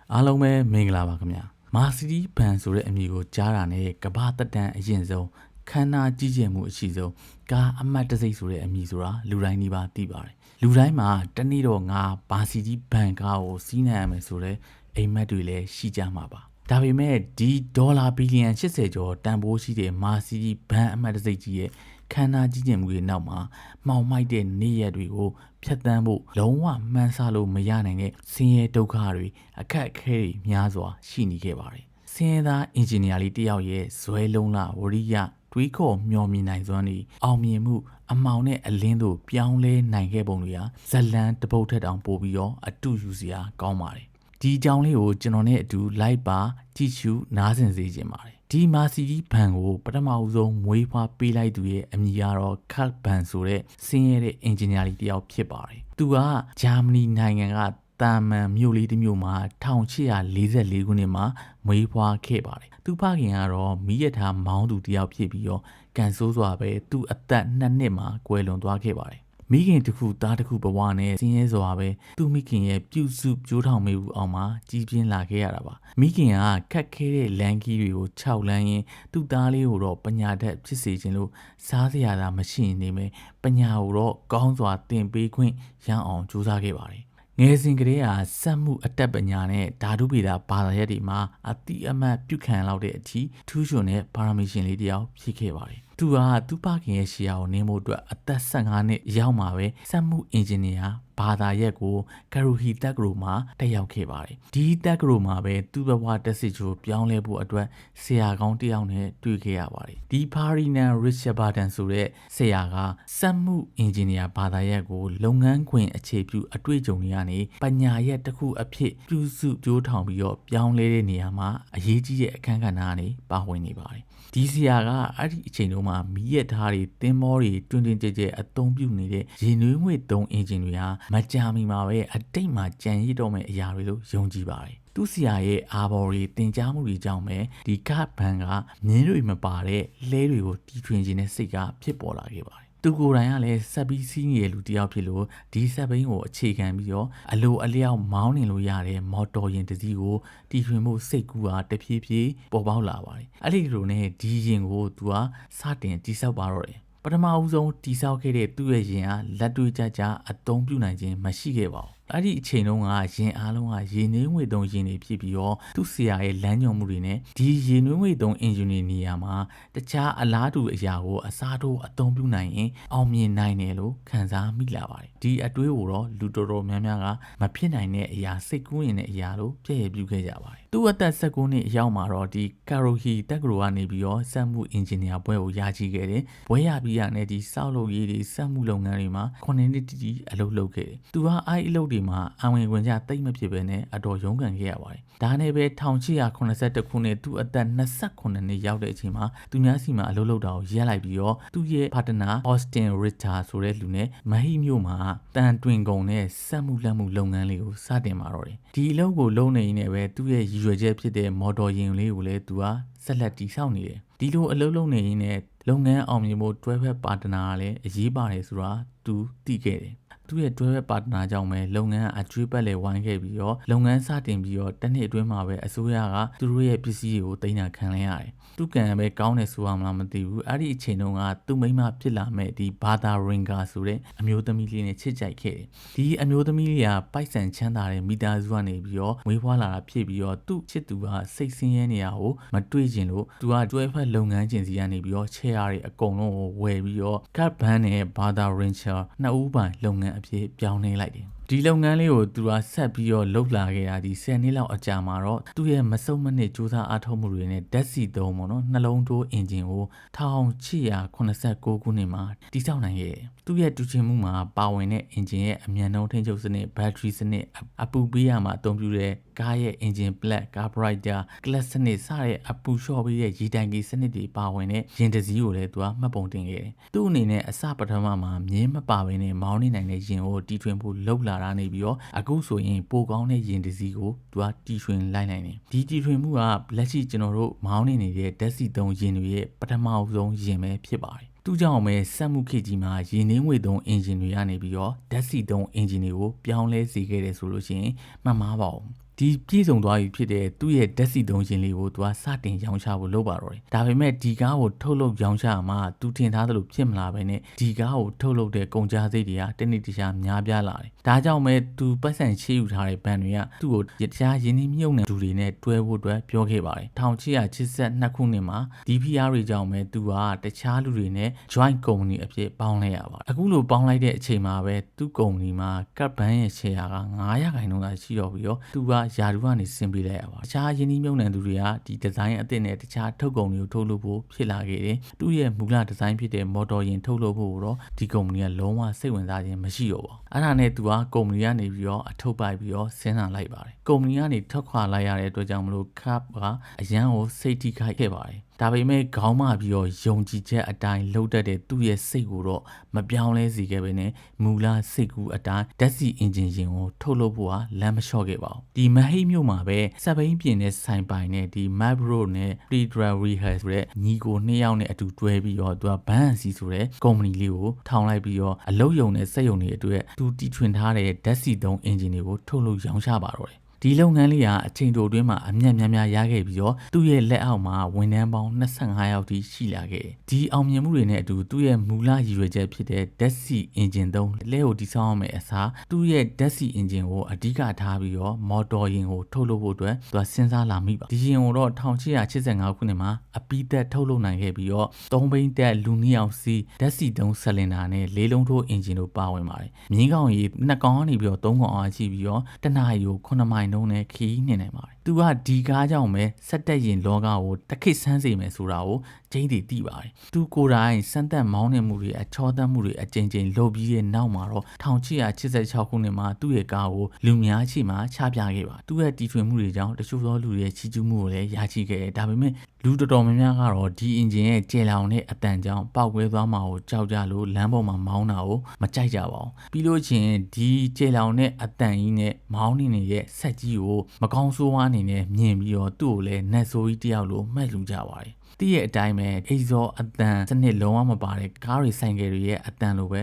အားလုံးပဲမင်္ဂလာပါခင်ဗျာမာစီဒီဘန်ဆိုတဲ့အမည်ကိုကြားတာနဲ့ကဘာတက်တန်အရင်ဆုံးခန္ဓာကြီးကျယ်မှုအရှိဆုံးကားအမတ်တစိမ့်ဆိုတဲ့အမည်ဆိုတာလူတိုင်းဒီပါသိပါတယ်လူတိုင်းမှာတနေ့တော့ငါဘာစီဒီဘန်ကားကိုစီးနိုင်ရမယ်ဆိုတဲ့အိမ်မက်တွေလည်းရှိကြမှာပါဒါပေမဲ့ဒီဒေါ်လာဘီလီယံ80ကျော်တန်ဖိုးရှိတဲ့မာစီဒီဘန်အမတ်တစိမ့်ကြီးရဲ့ခန္ဓာကြီးကျယ်မှုတွေနောက်မှာမှောင်မိုက်တဲ့နေ့ရက်တွေကိုဖြတ်တန်းဖို့လုံးဝမှန်းဆလို့မရနိုင်တဲ့ဆင်းရဲဒုက္ခတွေအခက်အခဲတွေများစွာရှိနေခဲ့ပါတယ်။ဆင်းရဲသားအင်ဂျင်နီယာလေးတယောက်ရဲ့ဇွဲလုံးလဝရိယတွေးခေါ်မျှော်မြင်နိုင်စွမ်းတွေအောင်မြင်မှုအမောင်နဲ့အလင်းတို့ပြောင်းလဲနိုင်ခဲ့ပုံတွေဟာဇလန်တပုတ်ထက်တောင်ပိုပြီးတော့အတူယူစရာကောင်းပါတယ်။ဒီအကြောင်းလေးကိုကျွန်တော်နဲ့အတူလိုက်ပါကြည့်ရှုနားဆင်စေချင်ပါတယ်ဒီမာစီကြီးဘန်ကိုပထမဦးဆုံးမွေးဖွားပေးလိုက်သူရဲ့အမည်ကတော့ခတ်ဘန်ဆိုတဲ့ဆင်းရဲတဲ့အင်ဂျင်နီယာလေးတယောက်ဖြစ်ပါတယ်။သူကဂျာမနီနိုင်ငံကတာမန်မြို့လေးတစ်မြို့မှာ1844ခုနှစ်မှာမွေးဖွားခဲ့ပါတယ်။သူဖခင်ကတော့မီးရထားမောင်းသူတယောက်ဖြစ်ပြီးတော့ကန်ဆိုးစွာပဲသူအသက်2နှစ်မှာကွယ်လွန်သွားခဲ့ပါတယ်။မိခင်တစ်ခုသားတစ်ခုဘဝနဲ့ဆင်းရဲစွာပဲသူ့မိခင်ရဲ့ပြုစုပျိုးထောင်မေးဦးအောင်မှာကြီးပြင်းလာခဲ့ရတာပါမိခင်ကခက်ခဲတဲ့လမ်းကြီးတွေကိုခြောက်လန်းရင်းသူ့သားလေးကိုတော့ပညာတတ်ဖြစ်စေခြင်းလို့စားစရာသာမရှိနေမယ်ပညာကိုတော့ကောင်းစွာသင်ပေးခွင့်ရအောင်ကြိုးစားခဲ့ပါတယ်ငယ်စဉ်ကတည်းကစက်မှုအတတ်ပညာနဲ့ဓာတုဗေဒဘာသာရပ်တွေမှာအတိအမှတ်ပြုခံလောက်တဲ့အထိထူးချွန်တဲ့ပါရမီရှင်လေးတယောက်ဖြစ်ခဲ့ပါတယ်။သူကသူ့ဖခင်ရဲ့ရှေ့ကိုနင်းဖို့အတွက်အသက်15နှစ်ရောက်မှာပဲစက်မှုအင်ဂျင်နီယာဘာသာရပ်ကိုကာရူဟီတက်ကရိုမှာတက်ရောက်ခဲ့ပါတယ်။ဒီတက်ကရိုမှာပဲသူ့ဘဝတက်စစ်ချိုးပြောင်းလဲဖို့အတွက်ဆရာကောင်းတယောက်နဲ့တွေ့ခဲ့ရပါတယ်။ဒီဖာရီနန်ရစ်ချဘာဒန်ဆိုတဲ့ဆရာကစက်မှုအင်ဂျင်နီယာဘာသာရပ်ကိုလုပ်ငန်းခွင်အခြေပြုအတွေ့အကြုံတွေကနေပညာရပ်တစ်ခုအဖြစ်ပြုစုကြိုးထောင်ပြီးတော့ပြောင်းလဲတဲ့နေရာမှာအရေးကြီးတဲ့အခန်းကဏ္ဍကနေပါဝင်နေပါတယ်။ဒီဆရာကအဲ့ဒီအချိန်တုန်းမှာမီးရထားတွေတင်းမောတွေတွင်တွင်ကြဲကြဲအသုံးပြုနေတဲ့ရေနွေးငွေ့သုံးအင်ဂျင်တွေဟာမကြာမီမှာပဲအတိတ်မှာကြံရည်တော့မယ့်အရာတွေလို့ယုံကြည်ပါတယ်သူ့ဆရာရဲ့အာဘော်တွေတင် जा မှုတွေကြောင့်ပဲဒီကဘန်ကမြင်းတွေမပါတဲ့လဲတွေကိုတီထွင်ခြင်းနဲ့စိတ်ကဖြစ်ပေါ်လာခဲ့ပါတယ်သူကိုယ်တိုင်ကလည်းဆက်ပြီးစီးနေတဲ့လူတစ်ယောက်ဖြစ်လို့ဒီဆက်ဘိန်းကိုအခြေခံပြီးတော့အလိုအလျောက်မောင်းနေလို့ရတဲ့မော်တော်ယာဉ်တစ်စီးကိုတီထွင်မှုစိတ်ကူးဟာတဖြည်းဖြည်းပေါ်ပေါက်လာပါတယ်အဲ့ဒီလိုနဲ့ဒီယာဉ်ကိုသူကစတင်တိစောက်ပါတော့တယ်ပထမဦးဆုံးတိစောက်ခဲ့တဲ့သူ့ရဲ့ယာဉ်ဟာလက်တွေ့ကျကျအသုံးပြုနိုင်ခြင်းမရှိခဲ့ပါဘူးအဲ့ဒီအချိန်တုန်းကရင်အားလုံးကရေနွေးငွေသုံးရင်တွေဖြစ်ပြီးတော့သူ့ဆရာရဲ့လမ်းညွှန်မှုတွေနဲ့ဒီရေနွေးငွေသုံးအင်ဂျင်နီနေရာမှာတခြားအလားတူအရာကိုအစားထိုးအသုံးပြုနိုင်ရင်အောင်မြင်နိုင်တယ်လို့ခန်းစားမိလာပါတယ်ဒီအတွေးကိုတော့လူတော်တော်များများကမဖြစ်နိုင်တဲ့အရာစိတ်ကူးရင်တဲ့အရာလို့ပြည့်ရပြုခဲ့ကြပါတယ်သူ့အသက်19နှစ်အရောက်မှာတော့ဒီကာရိုဟီတက်ကရိုကနေပြီးတော့စက်မှုအင်ဂျင်နီယာဘွဲကိုရရှိခဲ့တယ်ဘွဲရပြီးရတဲ့ဒီစောက်လုပ်ရေးတွေစက်မှုလုပ်ငန်းတွေမှာ9နှစ်တိတိအလုပ်လုပ်ခဲ့တယ်သူကအဲ့အလုပ်တွေမှာအဝင်ခွင့်ကြတိတ်မဖြစ်ပဲနဲ့အတော်ရုန်းကန်ခဲ့ရပါတယ်ဒါနဲ့ပဲ1881ခုနှစ်သူ့အသက်28နှစ်ရောက်တဲ့အချိန်မှာသူများစီမှာအလုပ်လုပ်တာကိုရက်လိုက်ပြီးတော့သူ့ရဲ့ပါတနာအော့စတင်ရစ်တာဆိုတဲ့လူနဲ့မဟိမြို့မှာတန်တွင်ကုန်နဲ့စက်မှုလက်မှုလုပ်ငန်းလေးကိုစတင်มาတော့တယ်ဒီအလုပ်ကိုလုပ်နေရင်းနဲ့ပဲသူ့ရဲ့ရည်ရွယ်ချက်ဖြစ်တဲ့မော်တော်ယာဉ်လေးကိုလည်းသူကဆက်လက်တည်ဆောက်နေတယ်ဒီလိုအလုပ်လုပ်နေရင်းနဲ့လုပ်ငန်းအောင်မြင်ဖို့တွဲဖက်ပါတနာကလည်းအရေးပါတယ်ဆိုတာသူသိခဲ့တယ်သူ့ရဲ့တွဲဖက်ပါတနာကြောင့်ပဲလုပ်ငန်းအကျွေးပတ်လေဝိုင်းခဲ့ပြီးတော့လုပ်ငန်းစတင်ပြီးတော့တစ်နှစ်အတွင်းမှာပဲအစိုးရကသူတို့ရဲ့ပစ္စည်းတွေကိုတင်တာခံလိုက်ရတယ်။သူကံပဲကောင်းတယ်ဆိုမှမသိဘူး။အဲ့ဒီအချိန်တုန်းကသူ့မိန်းမဖြစ်လာမဲ့ဒီဘာသာရင်ဂါဆိုတဲ့အမျိုးသမီးလေးနဲ့ချစ်ကြိုက်ခဲ့တယ်။ဒီအမျိုးသမီးလေးကပိုက်ဆံချမ်းသာတဲ့မိသားစုကနေပြီးတော့မွေးဖွားလာတာဖြစ်ပြီးတော့သူ့ချစ်သူကစိတ်ဆင်းရဲနေတာကိုမတွေ့ချင်လို့သူကတွဲဖက်လုပ်ငန်းကျင်စီကနေပြီးတော့ချဲရတွေအကုန်လုံးကိုဝယ်ပြီးတော့ကတ်ဘန်နဲ့ဘာသာရင်ချာနှစ်ဦးပိုင်လုပ်ငန်းအဖြစ်ပြောင်းလဲလိုက်တယ်ဒီလုပ်ငန်းလေးကိုသူကဆက်ပြီးတော့လှုပ်လာခဲ့တာဒီ10နှစ်လောက်အကြာမှာတော့သူ့ရဲ့မစုံမနစ်စူးစမ်းအားထုတ်မှုတွေနဲ့ဓာတ်ဆီသုံးပေါ့နော်နှလုံးထိုးအင်ဂျင်ကို1889ခုနှစ်မှာတည်ဆောက်နိုင်ခဲ့တယ်သူ့ရဲ့တူချင်မှုမှာပါဝင်တဲ့အင်ဂျင်ရဲ့အမြန်နှုန်းထိန်းချုပ်စနစ်ဘက်ထရီစနစ်အပူပေးရမှာအသုံးပြုတဲ့ကားရဲ့အင်ဂျင်ပလက်ကာဘရိုက်တာကလပ်စနစ်စတဲ့အပူလျှော့ပေးတဲ့ရေတိုင်ကြီးစနစ်တွေပါဝင်တဲ့ယာဉ်တစ်စီးကိုလည်းသူကမှတ်ပုံတင်ခဲ့တယ်သူ့အနေနဲ့အစပထမမှာမြင်းမပါဘဲနဲ့မောင်းနေနိုင်တဲ့ယာဉ်ကိုတီထွင်ဖို့လှုပ်လာတာနေပြီးတော့အခုဆိုရင်ပိုကောင်းတဲ့ယာဉ်တစ်စီးကိုသူကတီထွင်လိုက်နိုင်တယ်ဒီတီထွင်မှုကလက်ရှိကျွန်တော်တို့မောင်းနေနေတဲ့ဓာတ်ဆီသုံးယာဉ်တွေရဲ့ပထမဆုံးယာဉ်ပဲဖြစ်ပါတယ်သူကြောင့်ပဲစက်မှုခေတ်ကြီးမှာရေနင်းငွေသုံးအင်ဂျင်တွေကနေပြီးတော့ဓာတ်ဆီသုံးအင်ဂျင်တွေကိုပြောင်းလဲစေခဲ့တယ်ဆိုလို့ရှိရင်မှတ်မှားပါဘူး ဒီပြည့်စုံသွားပြီဖြစ်တဲ့သူ့ရဲ့ဓာတ်ဆီသုံးရှင်လေးကိုသူကစတင်ရောင်းချဖို့လုပ်ပါတော့တယ်ဒါပေမဲ့ဒီကားကိုထုတ်လုပ်ရောင်းချမှာသူထင်ထားသလိုဖြစ်မလာဘဲနဲ့ဒီကားကိုထုတ်လုပ်တဲ့ကုန်ကြမ်းစိတ်တွေကတနေ့တခြားများပြားလာတယ်ဒါကြောင့်ပဲသူပတ်စံချေယူထားတဲ့ဘဏ်တွေကသူ့ကိုတရားရင်းနှီးမြှုပ်နှံသူတွေနဲ့တွဲဖို့အတွက်ပြောခဲ့ပါတယ်1982ခုနှစ်မှာ DPR တွေကြောင့်ပဲသူကတခြားလူတွေနဲ့ joint company အဖြစ်ပေါင်းလိုက်ရပါတယ်အခုလိုပေါင်းလိုက်တဲ့အချိန်မှာပဲသူ့ company မှာကပ်ဘန်းရဲ့ share က9%သာရှိတော့ပြီးတော့သူကယာတူကနေဆင်းပေးလိုက်ရပါတယ်တခြားရင်းနှီးမြှုပ်နှံသူတွေကဒီဒီဇိုင်းအသစ်နဲ့တခြားထုတ်ကုန်တွေကိုထုတ်လုပ်ဖို့ဖြစ်လာခဲ့တယ်သူ့ရဲ့မူလဒီဇိုင်းဖြစ်တဲ့မော်တော်ယာဉ်ထုတ်လုပ်ဖို့တော့ဒီ company ကလုံးဝစိတ်ဝင်စားခြင်းမရှိတော့ပါဘူးအဲ့ဒါနဲ့သူက company ကနေပြီးတော့အထုတ်ပိုက်ပြီးတော့ဆင်းလာလိုက်ပါတယ် company ကနေထွက်ခွာလိုက်ရတဲ့အတွက်ကြောင့်မလို့ cap ကအရန်ကိုစိတ်ထိခိုက်ခဲ့ပါတယ်ဒါပေမဲ့ခေါင်းမပြီးတော့ယုံကြည်ချက်အတိုင်းလှုပ်တတ်တဲ့သူ့ရဲ့စိတ်ကိုတော့မပြောင်းလဲစေခဲ့ပဲနဲ့မူလစိတ်ကူးအတိုင်းဓာတ်ဆီအင်ဂျင်ရင်ကိုထုတ်လုပ်ဖို့လမ်းမလျှော့ခဲ့ပါဘူးဒီမဟိတ်မြို့မှာပဲစပိန်ပြည်နယ်ဆိုင်ပိုင်နဲ့ဒီ Mabro နဲ့ Pedra Real ဆိုတဲ့ညီကို2ယောက်နဲ့အတူတွဲပြီးတော့သူကဘန်းစီဆိုတဲ့ company လေးကိုထောင်လိုက်ပြီးတော့အလုပ်ရုံနဲ့စက်ရုံတွေအတွက်သူတီထွင်ထားတဲ့ဓာတ်ဆီသုံးအင်ဂျင်တွေကိုထုတ်လုပ်ရောင်းချပါတော့တယ်ဒီလုပ်ငန်းလေးကအချိန်တိုအတွင်းမှာအမြတ်များများရခဲ့ပြီးတော့သူ့ရဲ့လက်အောက်မှာဝန်ထမ်းပေါင်း25ယောက်ထိရှိလာခဲ့ဒီအောင်မြင်မှုတွေနဲ့အတူသူ့ရဲ့မူလရည်ရွယ်ချက်ဖြစ်တဲ့ဓာတ်ဆီအင်ဂျင်သုံးလက်ကိုတိစောင်းရမယ့်အစားသူ့ရဲ့ဓာတ်ဆီအင်ဂျင်ကိုအဓိကထားပြီးတော့မော်တော်ယာဉ်ကိုထုတ်လုပ်ဖို့အတွက်သူစဉ်းစားလာမိပါဒီယာဉ်ကိုတော့1885ခုနှစ်မှာအပိသက်ထုတ်လုပ်နိုင်ခဲ့ပြီးတော့3ဘိန်းတက်လူ2ယောက်စီးဓာတ်ဆီသုံးဆလင်ဒါနဲ့4လုံးထိုးအင်ဂျင်တို့ပါဝင်ပါတယ်မြင်းကောင်ကြီး2ကောင်ကနေပြီးတော့3ကောင်အားရှိပြီးတော့တနအီကို9မိုင်နှုန်းနဲ့ခီးနေနိုင်ပါတယ်သူကဒီကားကြောင့်ပဲစက်တက်ရင်လောကကိုတခိတ်ဆန်းစေမယ်ဆိုတာကိုကျင်းတည်သိပါတယ်သူကိုယ်တိုင်စမ်းသက်မောင်းနေမှုတွေအချောသက်မှုတွေအကြိမ်ကြိမ်လုပ်ပြီးတဲ့နောက်မှာတော့1886ခုနှစ်မှာသူ့ရဲ့ကားကိုလူများချီမှာချပြခဲ့ပါသူ့ရဲ့တီထွင်မှုတွေကြောင့်တချို့သောလူတွေရဲ့ချီးကျူးမှုကိုလည်းရရှိခဲ့တယ်ဒါပေမဲ့လူတော်တော်များများကတော့ဒီအင်ဂျင်ရဲ့ကျေလောင်တဲ့အတန်ကြောင့်ပောက်ကွဲသွားမှာကိုကြောက်ကြလို့လမ်းပေါ်မှာမောင်းတာကိုမကြိုက်ကြပါဘူးပြီးလို့ချင်းဒီကျေလောင်တဲ့အတန်ကြီးနဲ့မောင်းနေတဲ့ဆက်ကြီးကိုမကောင်းဆိုးဝါးအနေနဲ့မြင်ပြီးတော့သူ့ကိုလည်းနတ်ဆိုးကြီးတယောက်လိုမှတ်လူကြပါတယ်တည့်ရဲ့အတိုင်းပဲအိဇောအတန်စနစ်လုံးဝမပါတဲ့ကားတွေဆိုင်ကယ်တွေရဲ့အတန်လိုပဲ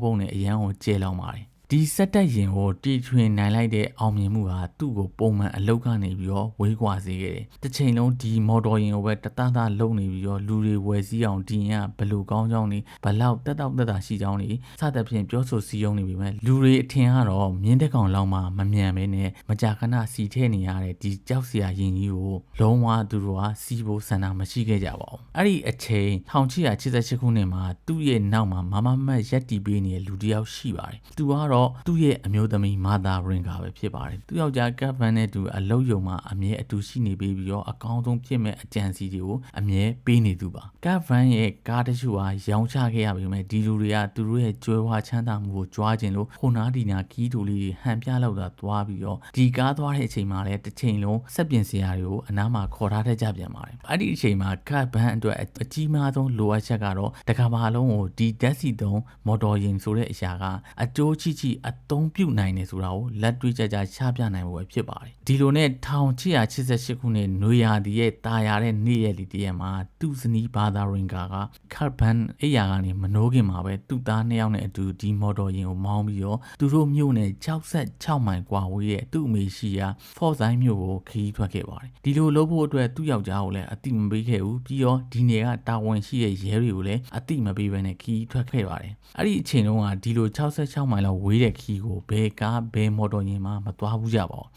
ပုံနဲ့အရန်ကိုကျေလောင်ပါတယ်ဒီစက်တက်ရင်ကိုတီထွင်နိုင်လိုက်တဲ့အောင်မြင်မှုဟာသူ့ကိုပုံမှန်အလုပ်ကနေပြီးတော့ဝေးကွာစေခဲ့တယ်။တစ်ချိန်လုံးဒီမော်တော်ယာဉ်ကိုပဲတသားသားလုံနေပြီးတော့လူတွေဝယ်စည်းအောင်ဒီရင်ကဘယ်လိုကောင်းကြောင်းနေဘလောက်တက်တာရှိကြောင်းနေစသဖြင့်ပြောဆိုစည်းရုံးနေပြီမဲ့လူတွေအထင်ကတော့မြင်းတက်ကောင်လောက်မှမမြန်ပဲနဲ့မကြာခဏစီထဲနေရတဲ့ဒီကြောက်စရာရင်ကြီးကိုလုံးဝသူတို့ကစီးဖို့ဆန္ဒမရှိခဲ့ကြပါဘူး။အဲ့ဒီအချိန်1888ခုနှစ်မှာသူ့ရဲ့နောက်မှာမမတ်ရက်တီပေးနေတဲ့လူတစ်ယောက်ရှိပါတယ်။သူကတော့သူ့ရဲ့အမျိုးသမီးမာသာရင်ကာပဲဖြစ်ပါတယ်သူယောက်ျားကပ်ဗန်နဲ့သူအလုပ်ရုံမှာအမြဲအတူရှိနေပြီးတော့အကောင်းဆုံးဖြစ်မဲ့အကြံစီတွေကိုအမြဲပေးနေသူပါကပ်ဗန်ရဲ့ကားတချို့ဟာရောင်းချခဲ့ရပေမဲ့ဒီလူတွေကသူတို့ရဲ့ကြွယ်ဝချမ်းသာမှုကိုကြွားခြင်းလို့ဟိုနာဒီနာကီးတူလေးတွေဟန်ပြလောက်တာသွားပြီးတော့ဒီကားသွားတဲ့အချိန်မှာလည်းတစ်ချိန်လုံးစက်ပြင်စရာတွေကိုအနားမှာခေါ်ထားတတ်ကြပြန်ပါတယ်အဲ့ဒီအချိန်မှာကပ်ဗန်အတွက်အကြီးမားဆုံးလိုအပ်ချက်ကတော့တကဘာလုံးကိုဒီဓာတ်ဆီသုံးမော်တော်ယာဉ်ဆိုတဲ့အရာကအကျိုးချီအသုံးပြုနိုင်တယ်ဆိုတာကိုလက်တွေ့ကြကြချပြနိုင်ဖို့ဖြစ်ပါတယ်ဒီလိုနဲ့1888ခုနှစ်နွေရာသီရဲ့တာယာတဲ့နေ့ရက်လီတရက်မှာသူ့ဇနီးဘာသာရင်ကာကကပ်ဗန်အိယာကနေမနိုးခင်မှာပဲသူ့သား2ယောက်နဲ့အတူဒီမော်တော်ယာဉ်ကိုမောင်းပြီးတော့သူတို့မြို့နဲ့66မိုင်ကွာဝေးရဲ့သူ့အမေရှိရာဖော့ဆိုင်မြို့ကိုခရီးထွက်ခဲ့ပါတယ်ဒီလိုလုပ်ဖို့အတွက်သူ့ယောက်ျားကိုလည်းအတိမပေးခဲ့ဘူးပြီးတော့ဒီနေကတာဝန်ရှိတဲ့ရဲတွေကိုလည်းအတိမပေးဘဲနဲ့ခရီးထွက်ခဲ့ပါတယ်အဲ့ဒီအချိန်တုန်းကဒီလို66မိုင်လောက်ဝေးတဲ့ခီးကိုဘယ်ကားဘယ်မော်တော်ယာဉ်မှမသွားဘူးကြပါဘူး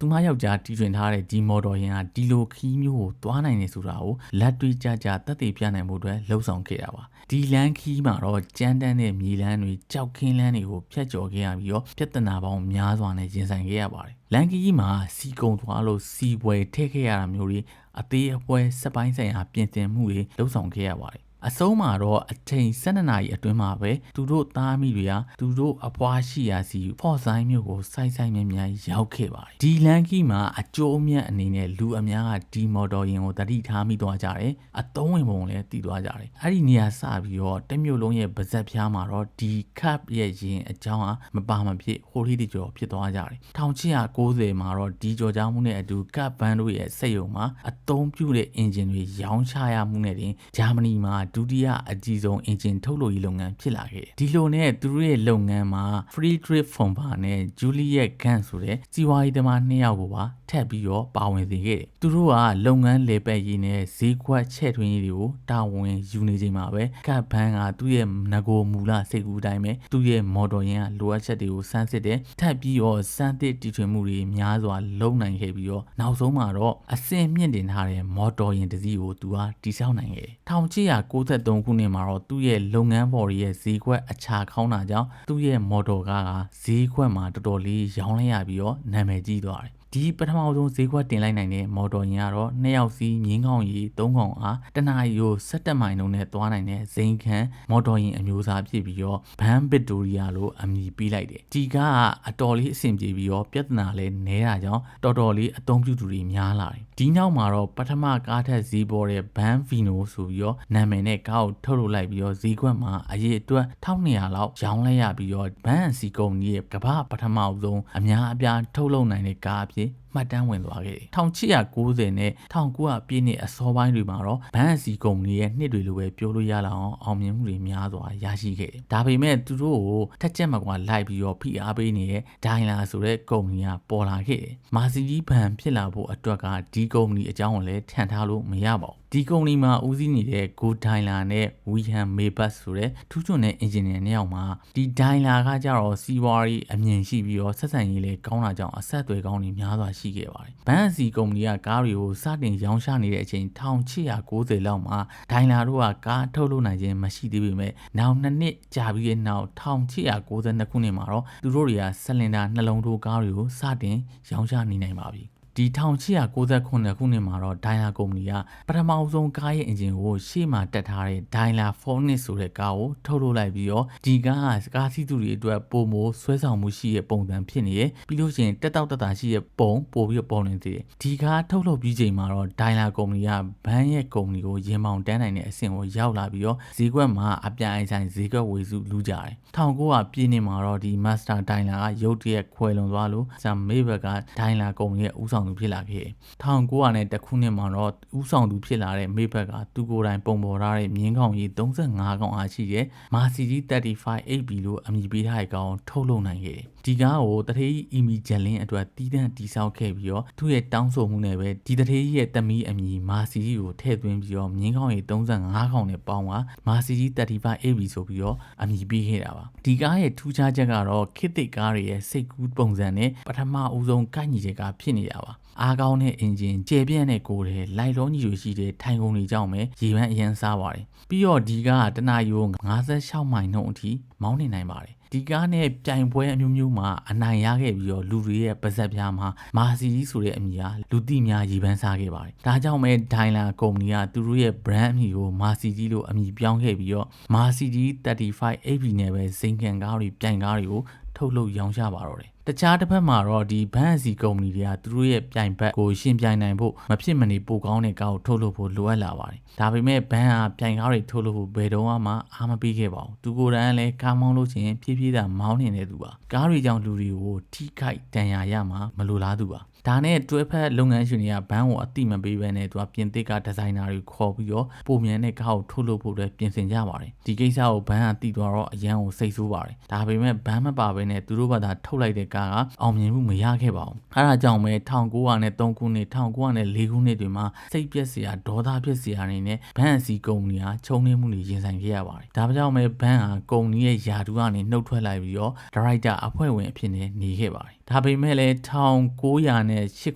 သူမယောက်ျားတီထွင်ထားတဲ့ဒီမော်တော်ယာဉ်ကဒီလိုခီးမျိုးကိုသွားနိုင်နေဆိုတာကိုလက်တွေ့ကြကြသက်သေပြနိုင်မှုအတွက်လှုံ့ဆော်ခဲ့တာပါဒီလမ်းခီးမှာတော့ကြမ်းတမ်းတဲ့မြေလမ်းတွေကြောက်ခင်းလမ်းတွေကိုဖျက်ကျော်ခဲ့ရပြီးတော့ပြဿနာပေါင်းများစွာနဲ့ရင်ဆိုင်ခဲ့ရပါတယ်လမ်းခီးမှာစီကုံသွားလို့စီပွဲထည့်ခဲ့ရတာမျိုးတွေအသေးအဖွဲစက်ပိုင်းဆိုင်ရာပြင်ဆင်မှုတွေလှုံ့ဆော်ခဲ့ရပါတယ်အဆုံးမှာတော့အချိန်12နာရီအတွင်းမှာပဲသူတို့သားမိတွေကသူတို့အပွားရှိရာစီဖော့ဆိုင်မျိုးကိုစိုက်မြန်းရောက်ခဲ့ပါတယ်ဒီလန်ကီမှာအကျိုးအမြတ်အနေနဲ့လူအများကဒီမော်တော်ယာဉ်ကိုတတိထားမိသွားကြတယ်အသုံးဝင်ပုံလည်းတည်သွားကြတယ်အဲ့ဒီနေရာစပြီးတော့တမျိုးလုံးရဲ့ဗဇက်ဖျားမှာတော့ဒီကပ်ရဲ့ရင်အကြောင်းမပါမဖြစ်ဟိုလီတီကျော်ဖြစ်သွားကြတယ်1990မှာတော့ဒီကြော်ကြောင်းမှုနဲ့အတူကပ်ဘန်တို့ရဲ့စက်ရုံမှာအသုံးပြုတဲ့အင်ဂျင်တွေရောင်းချရမှုနဲ့တင်ဂျာမနီမှာ ဒုတိယအကြီးဆုံးအင်ဂျင်ထုတ်လုပ်ရေးလုပ်ငန်းဖြစ်လာခဲ့ဒီလိုနဲ့သူတို့ရဲ့လုပ်ငန်းမှာ Friedrich Funke နဲ့ Juliet Ganz ဆိုတဲ့စီးပွားရေးသမား2ယောက်ကိုပါထပ်ပြီးတော့ပါဝင်စေခဲ့တယ်သူတို့ကလုပ်ငန်းလေပတ်ရေးနဲ့ဈေးကွက်ချဲ့ထွင်းရေးတွေကိုတာဝန်ယူနေချိန်မှာပဲကပ်ဘန်းကသူ့ရဲ့ငကိုမူလစိတ်ကူးတိုင်းပဲသူ့ရဲ့မော်တော်ယာဉ်ကလိုအပ်ချက်တွေကိုစမ်းစစ်တယ်ထပ်ပြီးတော့စမ်းသစ်တီထွင်မှုတွေများစွာလုပ်နိုင်ခဲ့ပြီးတော့နောက်ဆုံးမှာတော့အဆင့်မြင့်တင်ထားတဲ့မော်တော်ယာဉ်တစ်စီးကိုသူကတည်ဆောက်နိုင်ခဲ့1893ခုနှစ်မှာတော့သူ့ရဲ့လုပ်ငန်းပေါ်ရဲ့ဈေးကွက်အချာခေါင်းတာကြောင့်သူ့ရဲ့မော်တော်ကားကဈေးကွက်မှာတော်တော်လေးရောင်းလိုက်ရပြီးတော့နာမည်ကြီးသွားတယ်ဒီပထမဆုံးဈေးကွက်တင်လိုက်နိုင်တဲ့မော်တော်ယာဉ်ကတော့2ယောက်စီးမြင်းကောင်းရီ3កောင်အားတနအီကို17မိုင်နှုန်းနဲ့သွားနိုင်တဲ့ဇိမ်ခံမော်တော်ယာဉ်အမျိုးအစားဖြစ်ပြီးတော့ဘန်ဗစ်တိုရီယာလို့အမည်ပေးလိုက်တယ်ဒီကားကအတော်လေးအဆင်ပြေပြီးတော့ပြဿနာလည်းနည်းတာကြောင့်တော်တော်လေးအသုံးပြုသူတွေများလာတယ်ဒီနောက်မှာတော့ပထမကားထက်ဈေးပေါ်တဲ့ဘန်ဗီနိုဆိုပြီးတော့နာမည်နဲ့ကားကိုထုတ်လုပ်လိုက်ပြီးတော့ဈေးကွက်မှာအရေးအတွက်1200လောက်ရောင်းလိုက်ရပြီးတော့ဘန်စီကုမ္ပဏီရဲ့ကမ္ဘာပထမဆုံးအများအပြားထုတ်လုပ်နိုင်တဲ့ကားအဖြစ်မှတ်တမ်းဝင်သွားခဲ့တယ်1890နဲ့1900ပြည့်နှစ်အစောပိုင်းတွေမှာတော့ဘန်စီကုမ္ပဏီရဲ့နှစ်တွေလိုပဲပြောလို့ရလောက်အောင်မြင်မှုတွေများစွာရရှိခဲ့တယ်ဒါပေမဲ့သူတို့ကိုထက်ချက်မကွာလိုက်ပြီးတော့ဖိအားပေးနေတဲ့ဒိုင်လာဆိုတဲ့ကုမ္ပဏီကပေါ်လာခဲ့တယ်မာစီဂျီဘန်ဖြစ်လာဖို့အတွက်ကဒီကုမ္ပဏီအကြောင်းကိုလည်းထန်ထားလို့မရပါဘူးဒီကုမ္ပဏီမှာဦးစီးနေတဲ့ဂိုဒိုင်လာနဲ့ဝီဟန်မေဘတ်ဆိုတဲ့ထူးချွန်တဲ့အင်ဂျင်နီယာနှစ်ယောက်မှာဒီဒိုင်လာကကြတော့စီးပွားရေးအမြင်ရှိပြီးတော့ဆက်ဆံရေးလည်းကောင်းတာကြောင့်အဆက်အသွယ်ကောင်းတွေများစွာရှိခဲ့ပါတယ်ဘန်စီကုမ္ပဏီကကားတွေကိုစတင်ရောင်းချနေတဲ့အချိန်1890လောက်မှာဒိုင်လာတို့ကကားထုတ်လုပ်နိုင်ခြင်းမရှိသေးပေမဲ့နောက်2နှစ်ကြာပြီးတဲ့နောက်1892ခုနှစ်မှာတော့သူတို့တွေကဆလင်ဒါနှလုံးထိုးကားတွေကိုစတင်ရောင်းချနေနိုင်ပါပြီဒီ1898ခုနှစ်မှာတော့ဒိုင်လာကုမ္ပဏီကပထမဆုံးကားရဲ့အင်ဂျင်ကိုရှေ့မှာတက်ထားတဲ့ဒိုင်လာ Phoenix ဆိုတဲ့ကားကိုထုတ်လုပ်လိုက်ပြီးတော့ဒီကားကကားစီးသူတွေအတွက်ပုံမိုဆွဲဆောင်မှုရှိတဲ့ပုံစံဖြစ်နေရပြီးလို့ရှိရင်တက်တောက်တက်တာရှိတဲ့ပုံပို့ပြီးပေါ်နေသေးတယ်ဒီကားထုတ်လုပ်ပြီးချိန်မှာတော့ဒိုင်လာကုမ္ပဏီကဘန်ရဲ့ကုမ္ပဏီကိုရင်မောင်တန်းနိုင်တဲ့အဆင့်ကိုရောက်လာပြီးတော့ဈေးကွက်မှာအပြိုင်ဆိုင်ဈေးကွက်ဝေစုလူကြတယ်1900ပြည့်နှစ်မှာတော့ဒီ Master ဒိုင်လာကရုတ်တရက်ခွဲလွန်သွားလို့ဆမ်မေဘကဒိုင်လာကုမ္ပဏီရဲ့ဦးဆောင်သူဖြစ်လာခဲ့1900ခုနှစ်မှာတော့ဦးဆောင်သူဖြစ်လာတဲ့မေဘက်ကသူကိုယ်တိုင်ပုံပေါ်ထားတဲ့မြင်းကောင်ကြီး35ကောင်အားရှိတဲ့မာစီဂျီ 35AB လို့အမည်ပေးထားတဲ့ကောင်ထုတ်လုပ်နိုင်ခဲ့တယ်ဒီကားကိုတထေးအီမီဂျယ်လင်းအတွက်တီးတန့်တိဆောက်ခဲ့ပြီးတော့သူ့ရဲ့တောင်းဆိုမှုနဲ့ပဲဒီတထေးရဲ့သမီးအမည်မာစီဂျီကိုထည့်သွင်းပြီးတော့မြင်းကောင်ကြီး35ကောင်နဲ့ပေါင်းပါမာစီဂျီ 35AB ဆိုပြီးတော့အမည်ပေးခဲ့တာပါဒီကားရဲ့ထူးခြားချက်ကတော့ခေတ်သစ်ကားတွေရဲ့စိတ်ကူးပုံစံနဲ့ပထမဦးဆုံးကိုက်ညီတဲ့ကားဖြစ်နေတာပါအားကောင်းတဲ့အင်ဂျင်ကျေပြန့်တဲ့ကိုယ်တွေလိုက်လုံးကြီးတွေရှိတဲ့ထိုင်ကုန်တွေကြောင့်ပဲရေပန်းအရန်စားပါတယ်ပြီးတော့ဒီကားကတနာရီကို56မိုင်နှုန်းအထိမောင်းနေနိုင်ပါတယ်ဒီကားနဲ့ပြိုင်ပွဲအမျိုးမျိုးမှာအနိုင်ရခဲ့ပြီးတော့လူတွေရဲ့ပါဇက်ပြားမှာမာစီဂျီဆိုတဲ့အမည်ကလူသိများရေပန်းစားခဲ့ပါတယ်ဒါကြောင့်ပဲဒိုင်လာကုမ္ပဏီကသူတို့ရဲ့ brand အမည်ကိုမာစီဂျီလို့အမည်ပြောင်းခဲ့ပြီးတော့မာစီဂျီ 35AB နဲ့ပဲစိန်ခံကားတွေပြိုင်ကားတွေကိုထုတ်လုပ်ရောင်းချပါတော့တယ်တခြားတစ်ဖက်မှာတော့ဒီဘန်စီကုမ္ပဏီတွေကသူတို့ရဲ့ပြိုင်ဘက်ကိုရှင်ပြိုင်နိုင်ဖို့မဖြစ်မနေပိုကောင်းတဲ့ကားကိုထုတ်လုပ်ဖို့လိုအပ်လာပါတယ်ဒါပေမဲ့ဘန်ကပြိုင်ကားတွေထုတ်လုပ်ဖို့ဘယ်တော့မှအားမပေးခဲ့ပါဘူးသူကိုယ်တိုင်လည်းကားမောင်းလို့ချင်းဖြည်းဖြည်းသာမောင်းနေတဲ့သူပါကားတွေကြောင့်လူတွေကိုထိခိုက်ဒဏ်ရာရမှာမလိုလားသူပါဒါနဲ့တွဲဖက်လုပ်ငန်းရှင်တွေကဘန်ကိုအတိမပေးဘဲနဲ့သူကပြင်သစ်ကဒီဇိုင်နာတွေခေါ်ပြီးတော့ပုံမြန်တဲ့ကားကိုထုတ်လုပ်ဖို့အတွက်ပြင်ဆင်ကြပါတယ်ဒီကိစ္စကိုဘန်ကတီးသွားတော့အရန်ကိုစိတ်ဆိုးပါတယ်ဒါပေမဲ့ဘန်မပါဘဲနဲ့သူတို့ဘာသာထုတ်လိုက်တဲ့ကားကအောင်မြင်မှုမရခဲ့ပါဘူးအဲဒါကြောင့်ပဲ1903ခုနှစ်1904ခုနှစ်တွေမှာစိတ်ပြက်စရာဒေါသဖြစ်စရာတွေနဲ့ဘန်စီကုမ္ပဏီကချုံနှင်းမှုတွေရင်ဆိုင်ခဲ့ရပါတယ်ဒါကြောင့်ပဲဘန်ဟာကုမ္ပဏီရဲ့ယာတူကနေနှုတ်ထွက်လိုက်ပြီးတော့ဒါရိုက်တာအဖွဲ့ဝင်အဖြစ်နဲ့နေခဲ့ပါတယ်ဒါပေမဲ့လည်း1908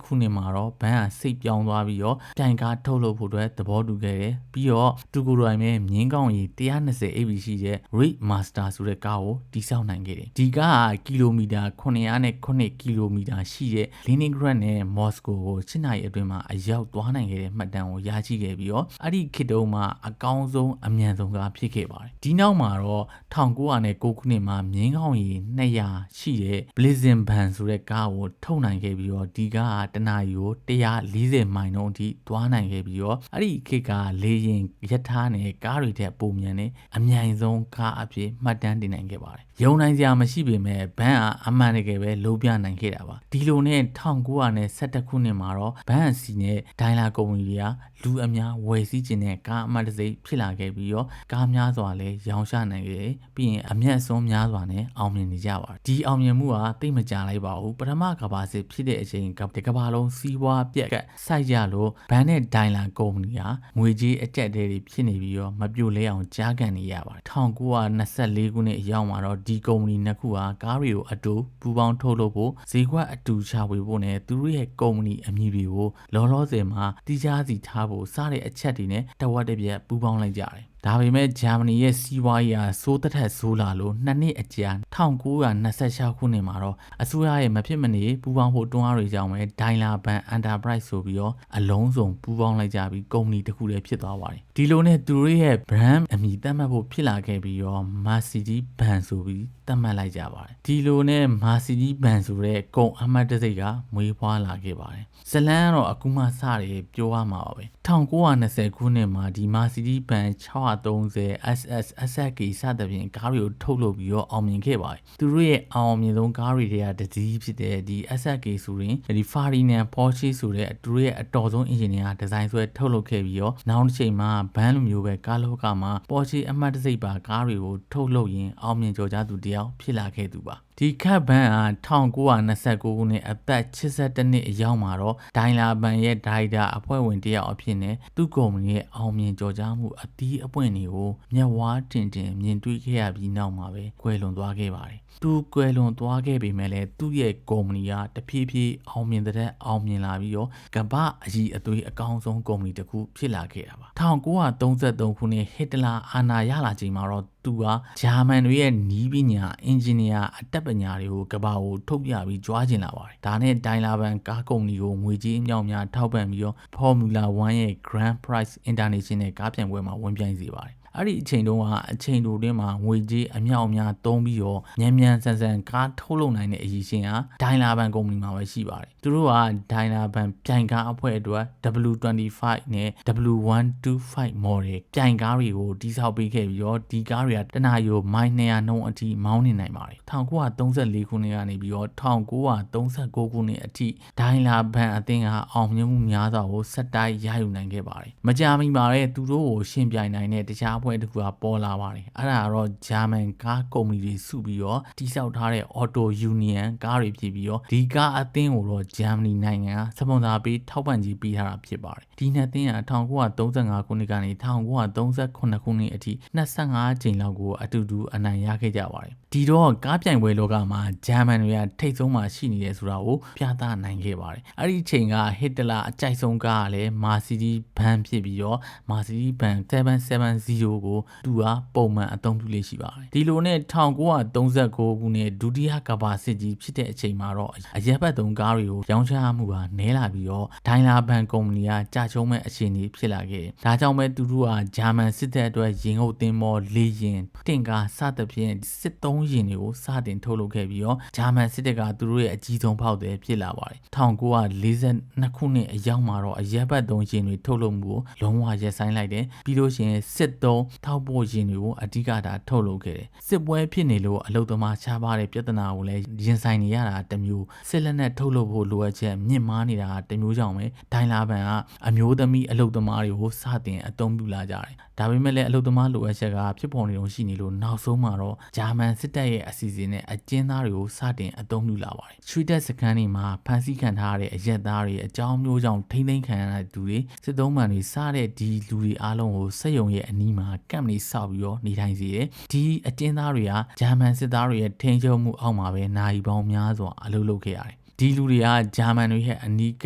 ခုနှစ်မှာတော့ဘန်ကစိတ်ပြောင်းသွားပြီးတော့ပြိုင်ကားထုတ်လုပ်ဖို့အတွက်သဘောတူခဲ့တယ်ပြီးတော့သူကိုယ်တိုင်ပဲမြင်းကောင်းကြီး120 AB ရှိတဲ့ Red Master ဆိုတဲ့ကားကိုတိစောက်နိုင်ခဲ့တယ်ဒီကားကကီလိုမီတာ909ကီလိုမီတာရှိတဲ့ Leningrad နဲ့ Moscow ကို7နာရီအတွင်းမှာအရောက်သွားနိုင်ခဲ့တဲ့မှတ်တမ်းကိုရရှိခဲ့ပြီးတော့အဲ့ဒီခေတ်တုန်းမှာအကောင်းဆုံးအမြန်ဆုံးကားဖြစ်ခဲ့ပါတယ်ဒီနောက်မှာတော့1909ခုနှစ်မှာမြင်းကောင်းကြီး200ရှိတဲ့ Blitzen Van ဆိုတဲ့ကားကိုထုတ်နိုင်ခဲ့ပြီးတော့ဒီကားကတနာရီကို140မိုင်နှုန်းအထိသွားနိုင်ခဲ့ပြီးတော့အဲ့ဒီခေတ်ကလေရင်ရထားနဲ့ကားတွေထက်ပိုမြန်တဲ့အမြိုင်ဆုံးကားအဖြစ်မှတ်တမ်းတင်နိုင်ခဲ့ပါတယ်။ယုံနိုင်စရာမရှိပေမဲ့ဘန်ကအမှန်တကယ်ပဲလုံးပြနိုင်ခဲ့တာပါ။ဒီလိုနဲ့1911ခုနှစ်မှာတော့ဘန်စီနဲ့ဒိုင်လာကုမ္ပဏီတွေကလူအများဝယ်စည်းခြင်းနဲ့ကားအမှတ်တစိဖြစ်လာခဲ့ပြီးတော့ကားများစွာလည်းရောင်းချနိုင်ခဲ့ပြီးရင်အမျက်စွန်းများစွာနဲ့အောင်မြင်နေကြပါတယ်။ဒီအောင်မြင်မှုကသိမကြလိုက်ပါဘူး။ပထမကမ္ဘာစစ်ဖြစ်တဲ့အချိန်ကမ္ဘာလုံးစီးပွားပြက်ကစိုက်ကြလို့ဘန်နဲ့ဒိုင်လာကုမ္ပဏီကငွေကြေးအကျပ်တဲတွေဖြစ်နေပြီးတော့မပြိုလဲအောင်ကြားကန်နေရပါတယ်။1924ခုနှစ်အရောက်မှာတော့ဒီကုမ္ပဏီနှစ်ခုဟာကားတွေကိုအတူပူးပေါင်းထုတ်လုပ်ဖို့ဈေးကွက်အတူချဝေဖို့နဲ့သူတို့ရဲ့ကုမ္ပဏီအမည်တွေကိုလောလောဆယ်မှာတိကျစီထားဖို့စတဲ့အချက်တွေနဲ့တဝက်တစ်ပြက်ပူးပေါင်းလိုက်ကြတယ်။ဒါပေမဲ့ဂျာမနီရဲ့စီးပွားရေးဟာစိုးတက်ထက်ဆိုးလာလို့2နှစ်အကြာ1926ခုနှစ်မှာတော့အစိုးရရဲ့မဖြစ်မနေပူးပေါင်းဖို့တွန်းအားတွေကြောင့်ပဲဒိုင်လာဘန်အန်တာပရိုက်ဆိုပြီးတော့အလုံးစုံပူးပေါင်းလိုက်ကြပြီးကုမ္ပဏီတစ်ခုလည်းဖြစ်သွားပါတယ်။ဒီလိုနဲ့သူတို့ရဲ့ brand အမည်သတ်မှတ်ဖို့ဖြစ်လာခဲ့ပြီးတော့ Mercedes Benz ဆိုပြီးသတ်မှတ်လိုက်ကြပါတယ်။ဒီလိုနဲ့ Mercedes Benz ဆိုတဲ့ကုန်အမှတ်တစိတ်ကမွေးဖွားလာခဲ့ပါတယ်။ဇလန်ကတော့အခုမှစတယ်ပြောရမှာပါပဲ။1920ခုနှစ်မှာဒီ Mercedes Benz 630 SS SK စသဖြင့်ကားတွေကိုထုတ်လုပ်ပြီးတော့အောင်မြင်ခဲ့ပါတယ်။သူတို့ရဲ့အောင်မြင်ဆုံးကားတွေထဲကတစ်စီးဖြစ်တဲ့ဒီ SK ဆိုရင်ဒီ Ferrari နဲ့ Porsche ဆိုတဲ့သူတို့ရဲ့အတော်ဆုံး engineer ဒီဇိုင်းဆွဲထုတ်လုပ်ခဲ့ပြီးတော့နောက်တစ်ချိန်မှာဘန်းလိုမျိုးပဲကားလောကမှာ Porsche အမှတ်တစိတ်ပါကားတွေကိုထုတ်လုပ်ရင်းအောင်မြင်ကြော်ကြားသူတယောက်ဖြစ်လာခဲ့သူပါ။ဒီခတ်ဘန်ဟာ1929ခုနှစ်အသက်82နှစ်အရောက်မှာတော့ဒိုင်လာဘန်ရဲ့ဒါရိုက်တာအဖွဲ့ဝင်တယောက်အဖြစ်နဲ့သူ့ကုမ္ပဏီရဲ့အောင်မြင်ကြော်ကြားမှုအသီးအပွင့်တွေကိုမျက်ဝါးတင်မြင်တွေ့ခဲ့ရပြီးနောက်မှာပဲကွယ်လွန်သွားခဲ့ပါတယ်။သူကွယ်လွန်သွားခဲ့ပေမဲ့လည်းသူ့ရဲ့ကုမ္ပဏီကတဖြည်းဖြည်းအောင်မြင်တဲ့အောင်မြင်လာပြီးတော့ကမ္ဘာအကြီးအသွေးအကောင်းဆုံးကုမ္ပဏီတစ်ခုဖြစ်လာခဲ့တာပါ1933ခုနှစ်ဟစ်တလာအာဏာရလာချိန်မှာတော့သူကဂျာမန်တွေရဲ့နီးပညာအင်ဂျင်နီယာအတတ်ပညာတွေကိုကမ္ဘာကိုထုတ်ပြပြီးကြွားကျင်လာပါတယ်။ဒါနဲ့ဒိုင်လာဘန်ကားကုမ္ပဏီကိုငွေကြေးအမြောက်များထောက်ပံ့ပြီးတော့ Formula 1ရဲ့ Grand Prix International ကားပြိုင်ပွဲမှာဝင်ပြိုင်စေပါတယ်။အဲ့ဒီအချိန်တုန်းကအချိန်တိုတွင်းမှာငွေကြေးအမြောက်အများသုံးပြီးတော့မြန်ဆန်ကားထုတ်လုပ်နိုင်တဲ့အရည်ရှင်ဟာဒိုင်လာဘန်ကုမ္ပဏီမှာပဲရှိပါတယ်။သူတို့ကဒိုင်လာဘန်ပြိုင်ကားအဖွဲ့အတွက် W25 နဲ့ W125 model ပြိုင်ကားတွေကိုတိစောက်ပေးခဲ့ပြီးတော့ဒီကားတွေကတနအီကိုမိုင်200နှုန်းအထိမောင်းနေနိုင်ပါတယ်။1934ခုနှစ်ကနေပြီးတော့1939ခုနှစ်အထိဒိုင်လာဘန်အသင်းကအောင်မြင်မှုများစွာကိုဆက်တိုက်ရယူနိုင်ခဲ့ပါတယ်။မကြာမီမှာလည်းသူတို့ကိုရှင်ပြိုင်နိုင်တဲ့တခြားအဖွဲ့တစ်ခုကပေါ်လာပါတယ်။အဲ့ဒါကတော့ဂျာမန်ကားကုမ္ပဏီတွေစုပြီးတော့တိစောက်ထားတဲ့ Auto Union ကားတွေဖြစ်ပြီးတော့ဒီကားအသင်းကိုတော့ဂျာမနီနိုင်ငံကစပွန်ဆာပေးထောက်ပံ့ကြေးပေးထားတာဖြစ်ပါတယ်။ဒီနှစ်သင်းက1935ခုနှစ်ကနေ1938ခုနှစ်အထိ25ကြိမ်လောက်ကိုအတူတူအနိုင်ရခဲ့ကြပါတယ်။ဒီတော့ကားပြိုင်ပွဲလောကမှာဂျာမန်တွေကထိတ်ဆုံးမှာရှိနေတယ်ဆိုတာကိုပြသနိုင်ခဲ့ပါတယ်။အဲ့ဒီအချိန်ကဟစ်တလာအကြိုက်ဆုံးကားကလည်း Mercedes Benz ဖြစ်ပြီးတော့ Mercedes Benz 770ကိုသူကပုံမှန်အသုံးပြုလေ့ရှိပါတယ်။ဒီလိုနဲ့1939ခုနှစ်ဒုတိယကမ္ဘာစစ်ကြီးဖြစ်တဲ့အချိန်မှာတော့အရက်ဘတ်သုံးကားတွေကိုရောင်းချမှုကနည်းလာပြီးတော့ဒိုင်လာဘန်ကုမ္ပဏီကကြာရှုံးမဲ့အခြေအနေဖြစ်လာခဲ့တယ်။ဒါကြောင့်ပဲသူတို့ကဂျာမန်စစ်တပ်အတွက်ရင်အုပ်သင်္ဘောလေယာဉ်တင့်ကားစသဖြင့်စစ်သုံးယာဉ်တွေကိုစတင်ထုတ်လုပ်ခဲ့ပြီးတော့ဂျာမန်စစ်တပ်ကသူတို့ရဲ့အကြီးဆုံးဖောက်သည်ဖြစ်လာပါတယ်။1942ခုနှစ်အရောက်မှာတော့အရက်ဘတ်သုံးယာဉ်တွေထုတ်လုပ်မှုကိုလုံးဝရပ်ဆိုင်းလိုက်တယ်။ပြီးလို့ရှိရင်စစ်သုံးထောက်ပို့ယာဉ်တွေကိုအဓိကတာထုတ်လုပ်ခဲ့တယ်။စစ်ပွဲဖြစ်နေလို့အလုသမားရှားပါတဲ့ပြဿနာကိုလည်းရင်ဆိုင်နေရတာတစ်မျိုးစစ်လက်နက်ထုတ်လုပ်ဖို့လိုအပ်ချက်မြင့်မားနေတာတစ်မျိုးကြောင့်ပဲဒိုင်လာဘန်ကအမျိုးသမီးအလုသမားတွေကိုစတင်အသုံးပြုလာကြတယ်။ဒါပေမဲ့လည်းအလုသမားလိုအပ်ချက်ကဖြစ်ပေါ်နေတော့ရှိနေလို့နောက်ဆုံးမှာတော့ဂျာမန်စစ်တပ်ရဲ့အစီအစဉ်နဲ့အကျဉ်းသားတွေကိုစတင်အသုံးပြုလာပါတယ်။ချွေတက်စခန်းတွေမှာဖမ်းဆီးခံထားရတဲ့အရက်သားတွေအကြောင်းမျိုးကြောင့်ထိမ့်သိမ်းခံရတဲ့သူတွေစစ်သုံးမှန်တွေစားတဲ့ဒီလူတွေအားလုံးကိုစက်ရုံရဲ့အနီးမှာကန့်မလေးဆောက်ပြီးတော့နေထိုင်စေတယ်။ဒီအကျဉ်းသားတွေကဂျာမန်စစ်သားတွေရဲ့ထိန်းချုပ်မှုအောက်မှာပဲနိုင်ပေါင်းများစွာအလုပ်လုပ်ခဲ့ရတယ်။ဒီလူတွေကဂျာမန်တွေရဲ့အနီးက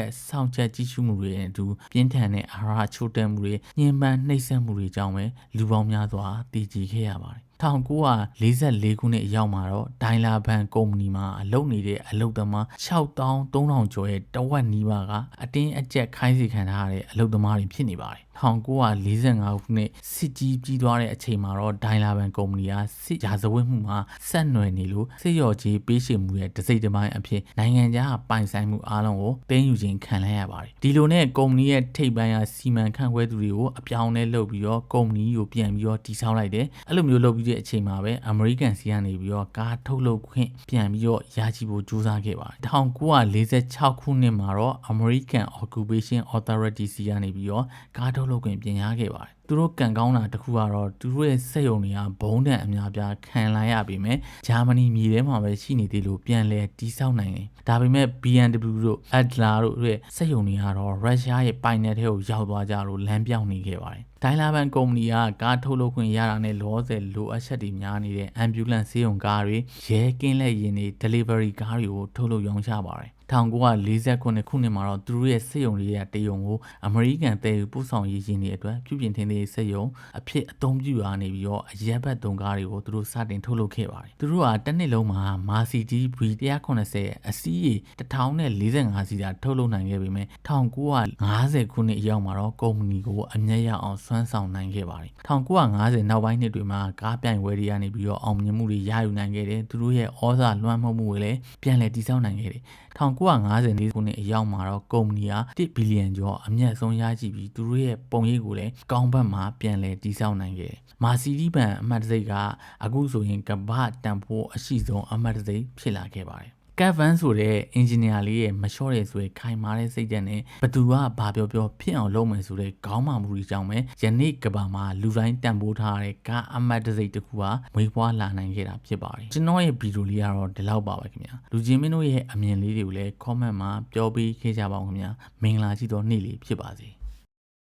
ပ်စောင့်ကြပ်ကြည့်ရှုမှုတွေနဲ့အတူပြင်းထန်တဲ့အာဟာရချို့တဲ့မှုတွေညှဉ်းပန်းနှိပ်စက်မှုတွေကြောင့်ပဲလူပေါင်းများစွာတည်ကြည်ခဲ့ရပါတယ် 1944ခုနှစ်အရောက်မှာတော့ဒိုင်လာဘန်ကုမ္ပဏီမှာအလုပ်နေတဲ့အလုပ်သမား6300ကျော်ရဲ့တဝက်နီးပါးကအတင်းအကျပ်ခိုင်းစေခံထားရတဲ့အလုပ်သမားတွေဖြစ်နေပါတယ်1945ခုနှစ်စစ်ကြီးပြီးသွားတဲ့အချိန်မှာတော့ဒိုင်လာဘန်ကုမ္ပဏီကစစ်ရာဇဝတ်မှုမှာဆက်နွယ်နေလို့စစ်ရော်ကြီးပေးရှေမှုရဲ့တစိမ့်တစ်ပိုင်းအဖြစ်နိုင်ငံခြားပိုင်ဆိုင်မှုအားလုံးကိုတင်းယူခြင်းခံလိုက်ရပါတယ်ဒီလိုနဲ့ကုမ္ပဏီရဲ့ထိပ်ပိုင်းကစီမံခန့်ခွဲသူတွေကိုအပြောင်းလဲလုပ်ပြီးတော့ကုမ္ပဏီကိုပြန်ပြီးတော့တည်ဆောက်လိုက်တယ်အဲ့လိုမျိုးလုပ်ပြီးတဲ့အချိန်မှာပဲအမေရိကန်စီကနေပြီးတော့ကားထုတ်လုပ်ခွင့်ပြန်ပြီးတော့ရရှိဖို့ကြိုးစားခဲ့ပါတယ်1946ခုနှစ်မှာတော့ American Occupation Authority စီကနေပြီးတော့ကားထုတ်လုပ်ခွင့်ပြင်ရခဲ့ပါတယ်သူတို့ကန်ကောင်းတာတခုကတော့သူတို့ရဲ့စက်ရုံတွေကဘုံတန်အများပြားခံလိုက်ရပေမဲ့ဂျာမနီမြေထဲမှာပဲရှိနေသေးလို့ပြန်လဲတီးဆောက်နိုင်တယ်ဒါပေမဲ့ BMW တို့ Adler တို့ရဲ့စက်ရုံတွေကတော့ရုရှားရဲ့ပိုင်နယ်ထဲကိုရောက်သွားကြလို့လမ်းပြောင်းနေခဲ့ပါတယ်ဒိုင်လာဘန်ကုမ္ပဏီကကားထုတ်လုပ်ခွင့်ရတာနဲ့လောဆယ်လိုအပ်ချက်တွေများနေတဲ့ ambulance ဆေးရုံကားတွေရဲကင်းလက်ရင်တွေ delivery ကားတွေကိုထုတ်လုပ်ရောင်းချပါတယ်1949ခုနှစ်မှာတော့သူတို့ရဲ့စက်ရုံတွေရဲ့တရုံကိုအမေရိကန်သယ်ယူပို့ဆောင်ရေးရှင်တွေအတွက်ပြုပြင်ထင်းသေးစက်ရုံအဖြစ်အသုံးပြုရနေပြီးတော့အရက်ဘတ်သုံးကားတွေကိုသူတို့စတင်ထုတ်လုပ်ခဲ့ပါတယ်သူတို့ကတစ်နှစ်လုံးမှာ Mercedes B180 အစီးရေ1045စီးသာထုတ်လုပ်နိုင်ခဲ့ပေမဲ့1950ခုနှစ်အရောက်မှာတော့ကုမ္ပဏီကိုအမျက်ရအောင်စွမ်းဆောင်နိုင်ခဲ့ပါတယ်1950နောက်ပိုင်းနှစ်တွေမှာကားပြိုင်ပွဲတွေကနေပြီးတော့အောင်မြင်မှုတွေရယူနိုင်ခဲ့တယ်သူတို့ရဲ့ဩဇာလွှမ်းမိုးမှုတွေလည်းပြန်လည်တည်ဆောက်နိုင်ခဲ့တယ်1950ခုနှစ်အရောက်မှာတော့ကုမ္ပဏီက1ဘီလီယံကျော်အမြတ်ဆုံးရရှိပြီးသူတို့ရဲ့ပုံရိပ်ကိုလည်းကောင်းဘက်မှာပြန်လည်တည်ဆောက်နိုင်ခဲ့တယ်။မာစီဒီဘန်အမှတ်တံဆိပ်ကအခုဆိုရင်ကမ္ဘာတန်ဖိုးအရှိဆုံးအမှတ်တံဆိပ်ဖြစ်လာခဲ့ပါတယ်။ကက်ဗန်ဆိုတဲ့အင်ဂျင်နီယာလေးရဲ့မလျှော့ရဲဆိုတဲ့ခိုင်မာတဲ့စိတ်ဓာတ်နဲ့ဘသူကဘာပြောဖြစ်အောင်လုပ်မယ်ဆိုတဲ့ခေါင်းမာမှုတွေကြောင့်ပဲယနေ့ကဘာမှာလူတိုင်းတန်ဖိုးထားတဲ့ကားအမှတ်တံဆိပ်တစ်ခုကမွေးဖွားလာနိုင်ခဲ့တာဖြစ်ပါတယ်ကျွန်တော်ရဲ့ဗီဒီယိုလေးကတော့ဒီလောက်ပါပဲခင်ဗျာလူချင်းမင်းတို့ရဲ့အမြင်လေးတွေကိုလည်း comment မှာပြောပေးခဲ့ကြပါဦးခင်ဗျာမင်္ဂလာရှိသောနေ့လေးဖြစ်ပါစေ